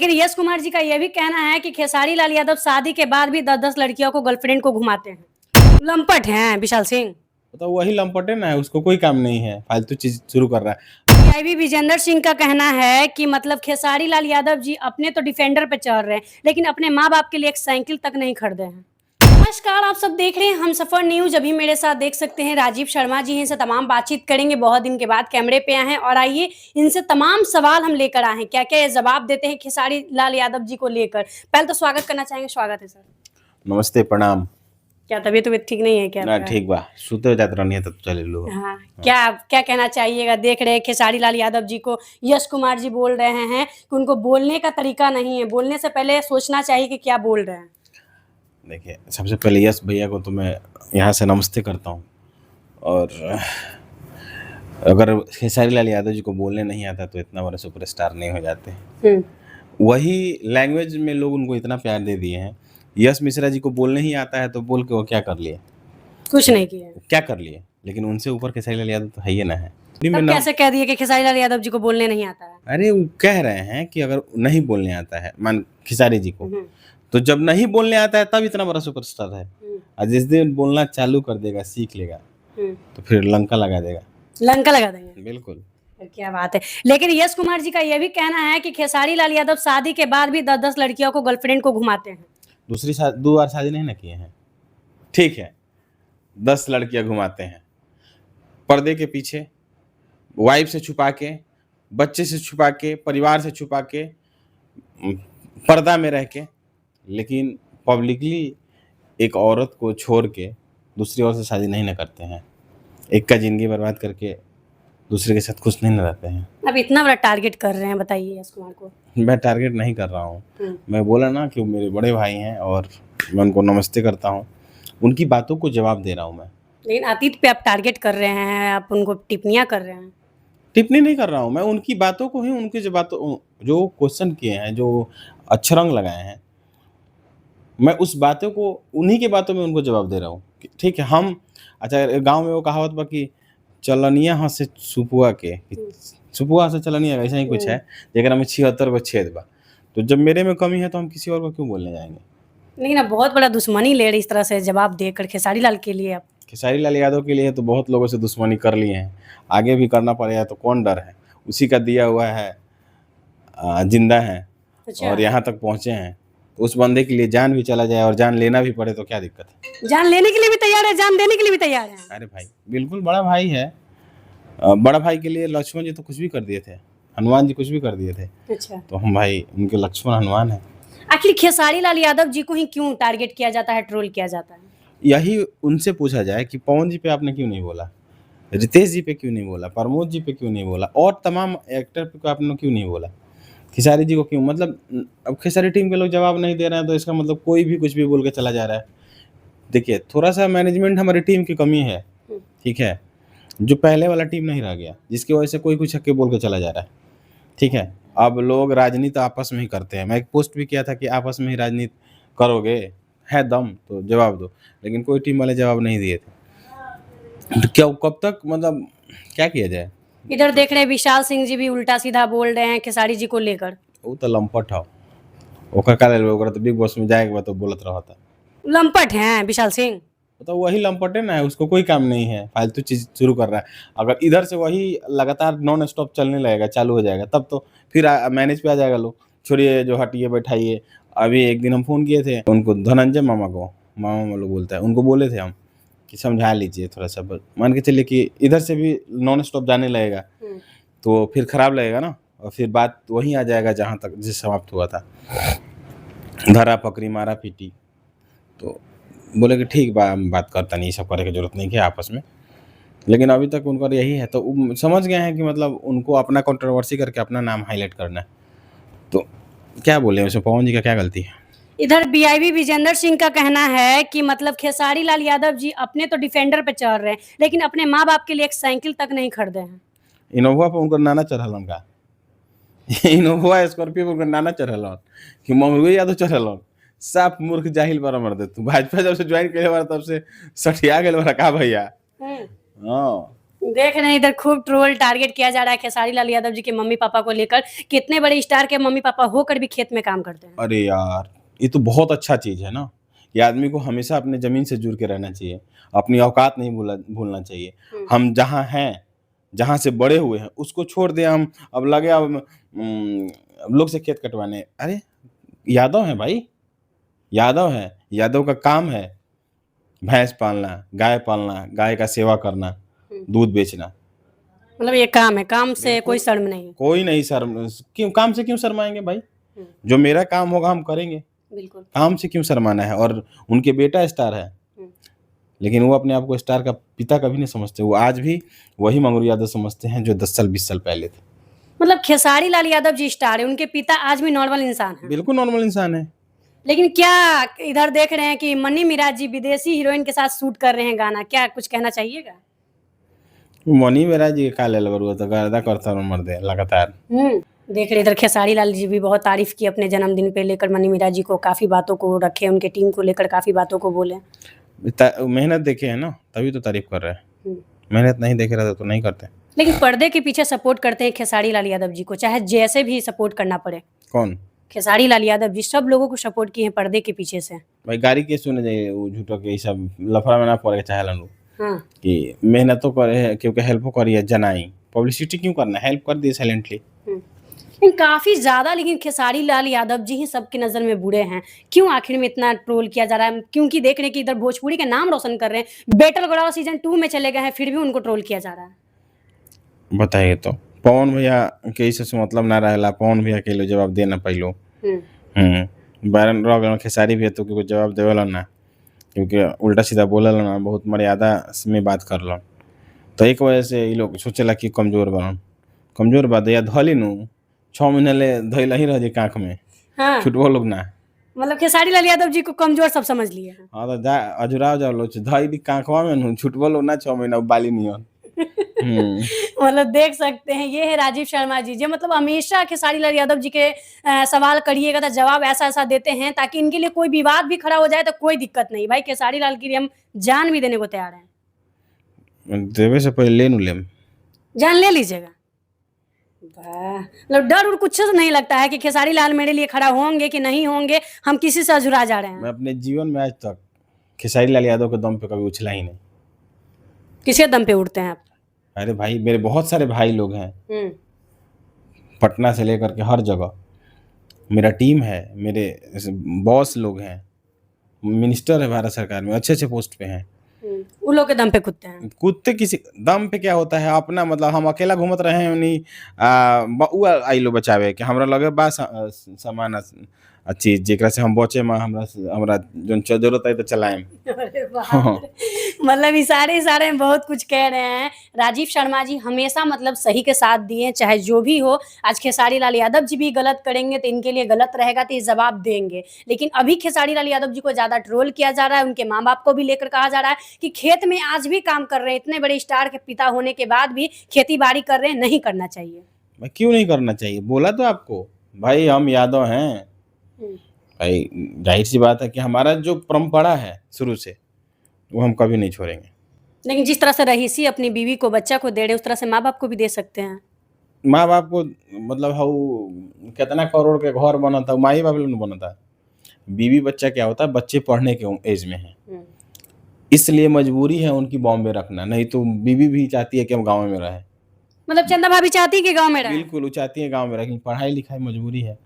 लेकिन यश कुमार जी का यह भी कहना है कि खेसारी लाल यादव शादी के बाद भी 10-10 लड़कियों को गर्लफ्रेंड को घुमाते हैं। लंपट हैं विशाल सिंह। तो वही लंपटे ना है, उसको कोई काम नहीं है, फालतू चीज शुरू कर रहा है। पीआईबी विजेंद्र सिंह का कहना है कि मतलब खेसारी लाल यादव जी अपने तो डिफेंडर पे चढ़ रहे हैं, लेकिन अपने माँ बाप के लिए एक साइकिल तक नहीं खरीदे हैं। नमस्कार, आप सब देख रहे हैं हमसफर न्यूज। अभी मेरे साथ देख सकते हैं राजीव शर्मा जी हैं, इनसे तमाम बातचीत करेंगे। बहुत दिन के बाद कैमरे पे आए हैं और आइए इनसे तमाम सवाल हम लेकर आए हैं, क्या क्या ये जवाब देते हैं खेसारी लाल यादव जी को लेकर। पहले तो स्वागत करना चाहेंगे। स्वागत है सर। नमस्ते, प्रणाम। क्या तबीयत ठीक नहीं है क्या? ना ठीक बा, सुते जात रहनी है तब चले लो। हाँ, क्या क्या कहना चाहिएगा? देख रहे हैं खेसारी लाल यादव जी को यश कुमार जी बोल रहे हैं कि उनको बोलने का तरीका नहीं है, बोलने से पहले सोचना चाहिए कि क्या बोल रहे हैं। देखिए, सबसे पहले यश भैया को तो मैं यहाँ से नमस्ते करता हूँ। और अगर खेसारी लाल यादव जी को बोलने नहीं आता तो इतना बड़ा सुपरस्टार नहीं हो जाते। वही लैंग्वेज में लोग उनको इतना प्यार दे दिए हैं। यश मिश्रा जी को बोलने ही आता है तो बोल के वो क्या कर लिए? कुछ नहीं किया। क्या कर लिए? लेकिन उनसे ऊपर खेसारी लाल यादव तो है ही ना है। तब कैसे कह दिए कि खेसारी लाल यादव जी को बोलने नहीं आता है? अरे वो कह रहे हैं कि अगर नहीं बोलने आता है, मान खेसारी जी को, तो जब नहीं बोलने आता है तब इतना बड़ा सुपरस्टार है। और जिस दिन बोलना चालू कर देगा, सीख लेगा, तो फिर लंका लगा देगा। लंका लगा देंगे। बिल्कुल। क्या बात है। लेकिन यश कुमार जी का यह भी कहना है कि खेसारी लाल यादव शादी के बाद भी 10-10 लड़कियों को गर्लफ्रेंड को घुमाते हैं। दो बार शादी नहीं ना किए हैं, ठीक है, 10 लड़कियां घुमाते हैं पर्दे के पीछे, वाइफ से छुपा के, बच्चे से छुपा के, परिवार से छुपा के, पर्दा में रह के। लेकिन पब्लिकली एक औरत को छोड़ के दूसरी औरत से शादी नहीं ना करते हैं। एक का जिंदगी बर्बाद करके दूसरे के साथ खुश नहीं ना रहते हैं। अब इतना बड़ा टारगेट कर रहे हैं, बताइए यश कुमार को। मैं टारगेट नहीं कर रहा हूँ। मैं बोला ना कि वो मेरे बड़े भाई हैं और मैं उनको नमस्ते करता हूँ, उनकी बातों को जवाब दे रहा हूँ मैं। लेकिन अतीत पे आप टारगेट कर रहे हैं, आप उनको टिप्पणियां कर रहे हैं। टिप्पणी नहीं कर रहा हूँ मैं, उनकी बातों को ही, उनकी जो बातों, जो क्वेश्चन किए हैं, जो अक्षरंग लगाए हैं, मैं उस बातों को, उन्हीं के बातों में उनको जवाब दे रहा हूँ। ठीक है, हम अच्छा, गांव में वो कहावत बा कि चलनिया हाथ से सुपुआ के, सुपुआ से चलनिया, ऐसा ही कुछ है, जेकरा में 76 गो छेद बा। तो जब मेरे में कमी है तो हम किसी और को क्यों बोलने जाएंगे? लेकिन अब बहुत बड़ा दुश्मनी ले रहे इस तरह से जवाब देकर खेसारी लाल के लिए। आप खेसारी लाल यादव के लिए तो बहुत लोगों से दुश्मनी कर लिए हैं, आगे भी करना पड़ेगा, तो कौन डर है? उसी का दिया हुआ है, जिंदा है। अच्छा। और यहाँ तक पहुँचे हैं, तो उस बंदे के लिए जान भी चला जाए और जान लेना भी पड़े तो क्या दिक्कत है? जान लेने के लिए भी तैयार है, जान देने के लिए भी तैयार है। अरे भाई, बिल्कुल बड़ा भाई है। बड़ा भाई के लिए लक्ष्मण जी तो कुछ भी कर दिए थे, हनुमान जी कुछ भी कर दिए थे। अच्छा। तो हम भाई उनके लक्ष्मण हनुमान है। आखिर खेसारी लाल यादव जी को ही क्यों टारगेट किया जाता है, ट्रोल किया जाता है? यही उनसे पूछा जाए कि पवन जी पे आपने क्यों नहीं बोला, रितेश जी पे क्यों नहीं बोला, प्रमोद जी पे क्यों नहीं बोला, और तमाम एक्टर पे आपने क्यों नहीं बोला, खेसारी जी को क्यों? मतलब अब खेसारी टीम के लोग जवाब नहीं दे रहे हैं तो इसका मतलब कोई भी कुछ भी बोल के चला जा रहा है। देखिए, थोड़ा सा मैनेजमेंट हमारी टीम की कमी है, ठीक है, जो पहले वाला टीम नहीं रह गया, जिसकी वजह से कोई कुछ हक्के बोल के चला जा रहा है। ठीक है, अब लोग राजनीति आपस में ही करते हैं। मैं एक पोस्ट भी किया था कि आपस में ही राजनीति करोगे, है दम तो जवाब दो, लेकिन कोई टीम वाले जवाब नहीं दिए थे। तो क्या कब तक, मतलब क्या किया जाए? इधर देख रहे हैं विशाल सिंह जी भी उल्टा सीधा बोल रहे हैं खेसारी जी को लेकर। वो तो लंपट है, ओकर का ले, ओकर तो बिग बॉस में जाएगा तो बोलत रहता। लंपट हैं विशाल सिंह। तो वही लंपटे ना है, उसको कोई काम नहीं है, फालतू चीज शुरू कर रहा है। अगर इधर से वही लगातार नॉन स्टॉप चलने लगेगा, चालू हो जाएगा, तब तो फिर मैनेज पे आ जाएगा लोग, छोड़िए जो हटिए बैठाइए। अभी एक दिन हम फोन किए थे उनको, धनंजय मामा को, मामा लोग बोलता है, उनको बोले थे हम कि समझा लीजिए थोड़ा सा, मान के चलिए कि इधर से भी नॉन स्टॉप जाने लगेगा तो फिर खराब लगेगा ना, और फिर बात वहीं आ जाएगा जहाँ तक जिस समाप्त हुआ था, धरा पकड़ी मारा पीटी। तो बोले कि ठीक बात करता नहीं, सब करे की जरूरत नहीं है आपस में। लेकिन अभी तक उनका यही है, तो समझ गए हैं कि मतलब उनको अपना कंट्रोवर्सी करके अपना नाम हाईलाइट करना है। तो क्या बोले, उसमें पवन जी का क्या गलती है? इधर पीआईबी विजेंद्र सिंह का कहना है कि मतलब खेसारी लाल यादव जी अपने तो डिफेंडर पे चढ़ रहे हैं, लेकिन अपने माँ बाप के लिए एक साइकिल तक नहीं खरीदे हैं। इनोवा पर उनका नाना चढ़ल उनका इनोवा स्कॉर्पियो पर उनका नाना चढ़ल कि मंगरू यादव चढ़ल। साफ मूर्ख जाहिल बड़ा मर दे तू। भाजपा जब से ज्वाइन करे बार तब से सठिया गए बड़ा का भैया। हाँ, देख रहे हैं इधर खूब ट्रोल टारगेट किया जा रहा है खेसारी लाल यादव जी के मम्मी पापा को लेकर। कितने बड़े स्टार के मम्मी पापा होकर भी खेत में काम करते हैं। अरे यार, ये तो बहुत अच्छा चीज़ है ना। ये आदमी को हमेशा अपने ज़मीन से जुड़ के रहना चाहिए, अपनी औकात नहीं भूलना चाहिए। हम जहाँ हैं, जहाँ से बड़े हुए हैं, उसको छोड़ दें हम, अब लगे अब लोग से खेत कटवाने। अरे यादव हैं भाई, यादव हैं, यादव का काम है भैंस पालना, गाय पालना, गाय का सेवा करना, दूध बेचना। मतलब ये काम है, काम से कोई शर्म नहीं है। कोई नहीं शर्म, क्यों काम से क्यों शर्माएंगे भाई? जो मेरा काम होगा हम करेंगे, बिल्कुल। काम से क्यों शर्माना है? और उनके बेटा स्टार है, लेकिन वो अपने आप को स्टार का पिता कभी नहीं समझते। वो आज भी वही मंगरू यादव समझते हैं जो 10 साल 20 साल पहले थे। मतलब खेसारी लाल यादव जी स्टार है, उनके पिता आज भी नॉर्मल इंसान हैं। बिल्कुल नॉर्मल इंसान है। लेकिन क्या इधर देख रहे हैं कि मनी मिराज जी विदेशी हीरोइन के साथ शूट कर रहे हैं गाना, क्या कुछ कहना चाहिएगा? मनी मेरा जी का ले वो तो गर्दा करता रहो मर्दे लगातार। देख रहे इधर खेसारी लाल जी भी बहुत तारीफ की अपने जन्मदिन पे लेकर, मनी मिराज जी को काफी बातों को रखे, उनके टीम को लेकर काफी बातों को बोले। मेहनत देखे है ना, तभी तो तारीफ कर रहे हैं। मेहनत नहीं देख रहे तो नहीं करते। लेकिन पर्दे के पीछे सपोर्ट करते हैं खेसारी लाल यादव जी को, चाहे जैसे भी सपोर्ट करना पड़े। कौन? खेसारी लाल यादव जी सब लोगों को सपोर्ट किए हैं पर्दे के पीछे से। भाई गाड़ी के सुने जाइए, वो झूठो के सब लफड़ा में ना पड़े चाहे लोग हाँ। कि मेहनत करे क्योंकि हेल्प करिए, जनाई पब्लिसिटी क्यों करना, हेल्प कर दिए साइलेंटली। लेकिन काफी ज्यादा, लेकिन खेसारी लाल यादव जी ही सबकी नजर में बुरे हैं। क्यों आखिर में इतना ट्रोल किया जा रहा है? क्योंकि देख रहे हैं कि इधर भोजपुरी के नाम रोशन कर रहे हैं, बेटल गढ़ावा सीजन 2 में चले गए हैं, फिर भी उनको ट्रोल किया जा रहा है। बताइए तो पवन भैया के इससे मतलब ना रहेला, पवन भैया के लिए जवाब देना पहलो। बैरन रह खेसारी भैया तो क्योंकि जवाब देवेला ना, क्योंकि उल्टा सीधा बोलल ना, बहुत मर्यादा में बात करल, तो एक वजह से ये लोग सोचेला कि कमजोर बनन। कमजोर बा या धली नु 6 महीने ले धैला ही रह जे कांख में। हाँ। छुटबो लोग ना। मतलब खेसारी लाल यादव जी को कमजोर सब समझ लिए हैं। हाँ तो जा अजुराव जाओ लो धैली कांखवा में नु छुटबो लोग ना 6 महीना बाली नियन। मतलब देख सकते हैं ये है राजीव शर्मा जी, जो मतलब हमेशा खेसारी लाल यादव जी के सवाल करिएगा तो जवाब ऐसा ऐसा देते हैं ताकि इनके लिए कोई विवाद भी खड़ा हो जाए तो कोई दिक्कत नहीं। भाई खेसारी लाल के लिए हम जान भी देने को तैयार हैं। देवे से पहले ले नु लेम, जान ले लीजिएगा। मतलब डर और कुछ तो नहीं लगता है कि खेसारी लाल मेरे लिए खड़ा होंगे कि नहीं होंगे, हम किसी से अजुरा जा रहे हैं। मैं अपने जीवन में आज तक खेसारी लाल यादव के दम पे कभी उछला ही नहीं। किसके दम पे उड़ते हैं आप? अरे भाई मेरे बहुत सारे भाई लोग हैं, पटना से लेकर के हर जगह मेरा टीम है, मेरे बॉस लोग हैं, मिनिस्टर है भारत सरकार में, अच्छे अच्छे पोस्ट पे हैं। उन लोग के दम पे कूदते हैं। कूदते किसी दम पे क्या होता है अपना, मतलब हम अकेला घूमत रहे हैं नहीं आई लो बचावे कि हमरा लगे बा सामान चीज जेकरा से हम बचे में हमरा जोन जरूरत है तो चलाएं। अरे बाप रे। मतलब इशारे में बहुत कुछ कह रहे हैं। राजीव शर्मा जी हमेशा मतलब सही के साथ दिए, चाहे जो भी हो। आज खेसारी लाल यादव जी भी गलत करेंगे तो इनके लिए गलत रहेगा तो ये जवाब देंगे। लेकिन अभी खेसारी लाल यादव जी को ज्यादा ट्रोल किया जा रहा है, उनके माँ बाप को भी लेकर कहा जा रहा है कि खेत में आज भी काम कर रहे हैं, इतने बड़े स्टार के पिता होने के बाद भी खेती बाड़ी कर रहे हैं, नहीं करना चाहिए। क्यों नहीं करना चाहिए? बोला तो आपको भाई हम यादव हैं भाई, जाहिर सी बात है कि हमारा जो परंपरा है शुरू से वो हम कभी नहीं छोड़ेंगे। लेकिन जिस तरह से रहीसी अपनी बीवी को बच्चा को दे रहे उस तरह से माँ बाप को भी दे सकते हैं। माँ बाप को मतलब हाउ कितना करोड़ के घर बना था, माँ ही बाप लोग बना था। बीवी बच्चा क्या होता है, बच्चे पढ़ने के एज में है, इसलिए मजबूरी है उनकी बॉम्बे रखना, नहीं तो बीवी भी चाहती है कि हम गाँव में रहें। मतलब चंदा भाभी चाहती है कि गाँव में रहें। बिल्कुल वो चाहती है गाँव में, लेकिन पढ़ाई लिखाई मजबूरी है।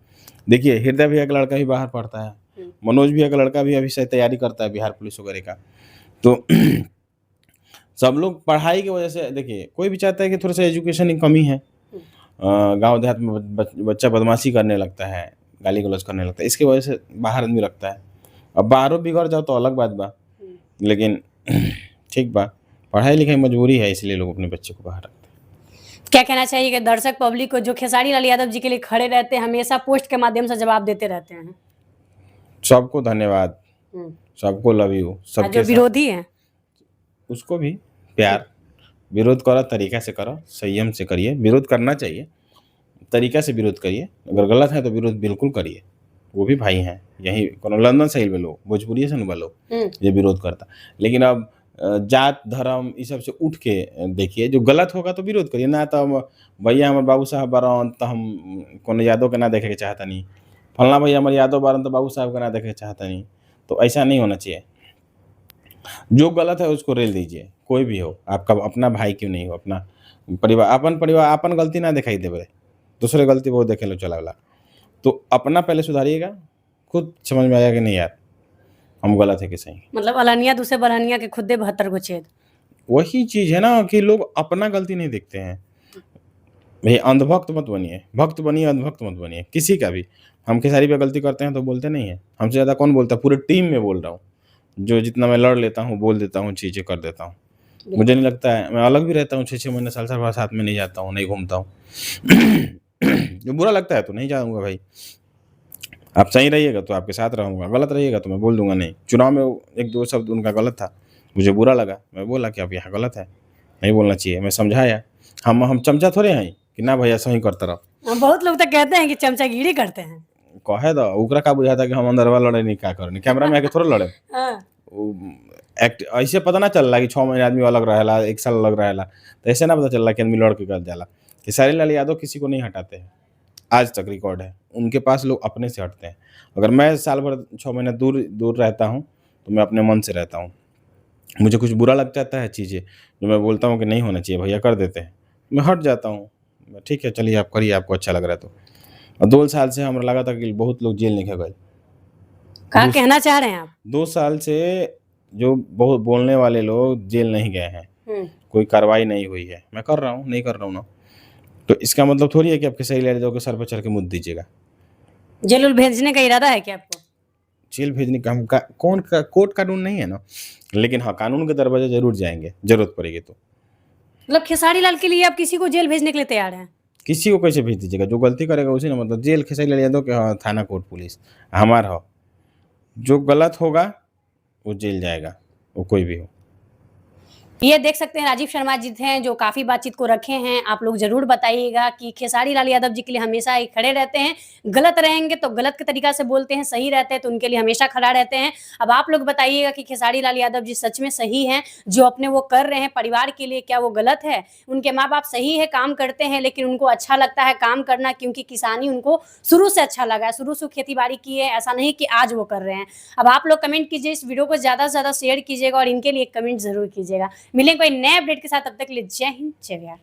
देखिए हृदय भैया का लड़का भी बाहर पढ़ता है, मनोज भैया का लड़का भी अभी से तैयारी करता है बिहार पुलिस वगैरह का। तो सब लोग पढ़ाई की वजह से, देखिए कोई भी चाहता है कि थोड़ा सा एजुकेशन की कमी है, गांव देहात में बच्चा बदमाशी करने लगता है, गाली गलौज करने लगता है, इसकी वजह से बाहर आदमी रखता है। अब बाहरों बिगड़ जाओ तो अलग बात बा, लेकिन ठीक बा, पढ़ाई लिखाई मजबूरी है, इसलिए लोग अपने बच्चे को बाहर रखते हैं। क्या कहना चाहिए कि दर्शक पब्लिक को जो खेसारी लाल यादव जी के लिए खड़े रहते हैं, हमेशा पोस्ट के माध्यम से जवाब देते रहते हैं? सबको धन्यवाद, सबको लव यू। सब जो विरोधी है उसको भी प्यार, विरोध करो तरीका से करो, संयम से करिए, विरोध करना चाहिए, तरीका से विरोध करिए, अगर गलत है तो विरोध बिल्कुल करिए। वो भी भाई हैं, यही कोनो लंदन से ही लोग, भोजपुरी से नहीं लोग ये विरोध करता। लेकिन अब जात धर्म ई सब से उठ के देखिए, जो गलत होगा तो विरोध करिए, ना तो हम भैया हमर बाबू साहब बारन तो हम कोनो यादव के ना देखे के चाहतनी, फलना भैया हमर यादव बारन तो बाबू साहब के ना देखे के चाहतनी, तो ऐसा नहीं होना चाहिए। जो गलत है उसको रेल दीजिए, कोई भी हो, आपका अपना भाई क्यों नहीं हो, अपना परिवार आपन गलती ना दिखाई देबे, दूसरे गलती बहुत देखेला चलावेला। तो अपना पहले सुधारिएगा, खुद समझ में आएगा कि नहीं यार, हम गलत है कि सही। मतलब अलनिया दूसरे बरहनिया के खुदे 72 गो छेद। वही चीज़ है ना कि लोग अपना गलती नहीं देखते हैं। भई अंधभक्त मत बनिए, भक्त बनिए, अंधभक्त मत बनिए, किसी का भी। हम खेसारी पे गलती करते हैं तो बोलते नहीं हैं, हमसे ज़्यादा कौन बोलता है, पूरे टीम में बोल रहा हूँ। जो जितना मैं लड़ लेता हूँ, बोल देता हूँ, चीज़ें कर देता हूँ। मुझे नहीं लगता है, मैं अलग भी रहता हूँ 6-6 महीने, साल-साल भर साथ में नहीं जाता हूँ, नहीं घूमता हूँ। जो बुरा लगता है तो नहीं जाऊँगा भाई। आप सही रहिएगा तो आपके साथ रहूँगा, गलत रहिएगा तो मैं बोल दूँगा नहीं। चुनाव में 1-2 शब्द उनका गलत था, मुझे बुरा लगा, मैं बोला कि अब यहाँ गलत है, नहीं बोलना चाहिए, मैं समझाया। हम चमचा थोड़े हैं कि ना भैया सही करता रहो। बहुत लोग तो कहते हैं कि चमचागिरी करते हैं। कहे दो, ओकरा का बुझाता कि हम अंदरवा लड़े नहीं का करनी, कैमरा में आके थोड़ा लड़े। हाँ। एक्ट ऐसे पता ना चल रहा कि 6 महीने आदमी अलग रहेला, 1 साल अलग रहेला, तो ऐसे ना पता चल रहा कि आदमी लड़ के कर जाला। खेसारी लाल यादव किसी को नहीं हटाते हैं, आज तक रिकॉर्ड है। उनके पास लोग अपने से हटते हैं। अगर मैं साल भर 6 महीने दूर दूर रहता हूँ, तो मैं अपने मन से रहता हूँ। मुझे कुछ बुरा लग जाता है चीज़ें, जो मैं बोलता हूँ कि नहीं होना चाहिए, भैया कर देते हैं, मैं हट जाता हूँ। ठीक है, चलिए आप करिए, आपको अच्छा लग रहा है तो। और 2 साल से हमरा लगा था कि बहुत लोग जेल नहीं गए। क्या 2 कहना चाह रहे हैं आप? 2 साल से जो बहुत बोलने वाले लोग जेल नहीं गए हैं, कोई कार्रवाई नहीं हुई है। मैं कर रहा हूँ, नहीं कर रहा हूँ ना, तो इसका मतलब थोड़ी है कि आप खेसारी लाल यादव के सर पे चढ़ के मुद्द दीजिएगा। जेल भेजने का इरादा है क्या आपको? जेल भेजने का हम कौन का कोर्ट कानून नहीं है ना, लेकिन हाँ, कानून के दरवाजे ज़रूर जाएँगे, ज़रूरत पड़ेगी तो। मतलब खेसारी लाल के लिए आप किसी को जेल भेजने के लिए तैयार हैं? किसी को कैसे भेज दीजिएगा, जो गलती करेगा उसी ना, मतलब जेल खेसारी लाल यादव के हाँ, थाना, कोर्ट, पुलिस हमारा हो। जो गलत होगा, वो जेल जाएगा, वो कोई भी हो। ये देख सकते हैं राजीव शर्मा जी हैं जो काफ़ी बातचीत को रखे हैं। आप लोग ज़रूर बताइएगा कि खेसारी लाल यादव जी के लिए हमेशा ही खड़े रहते हैं। गलत रहेंगे तो गलत के तरीक़ा से बोलते हैं, सही रहते हैं तो उनके लिए हमेशा खड़ा रहते हैं। अब आप लोग बताइएगा कि खेसारी लाल यादव जी सच में सही हैं, जो अपने वो कर रहे हैं परिवार के लिए, क्या वो गलत है? उनके माँ-बाप सही है, काम करते हैं, लेकिन उनको अच्छा लगता है काम करना क्योंकि किसानी उनको शुरू से अच्छा लगा है, शुरू से खेती-बाड़ी की है, ऐसा नहीं कि आज वो कर रहे हैं। अब आप लोग कमेंट कीजिए, इस वीडियो को ज़्यादा से ज़्यादा शेयर कीजिएगा और इनके लिए एक कमेंट ज़रूर कीजिएगा। मिलेंगे कोई नए अपडेट के साथ, तब तक के लिए जय हिंद, जय बिहार।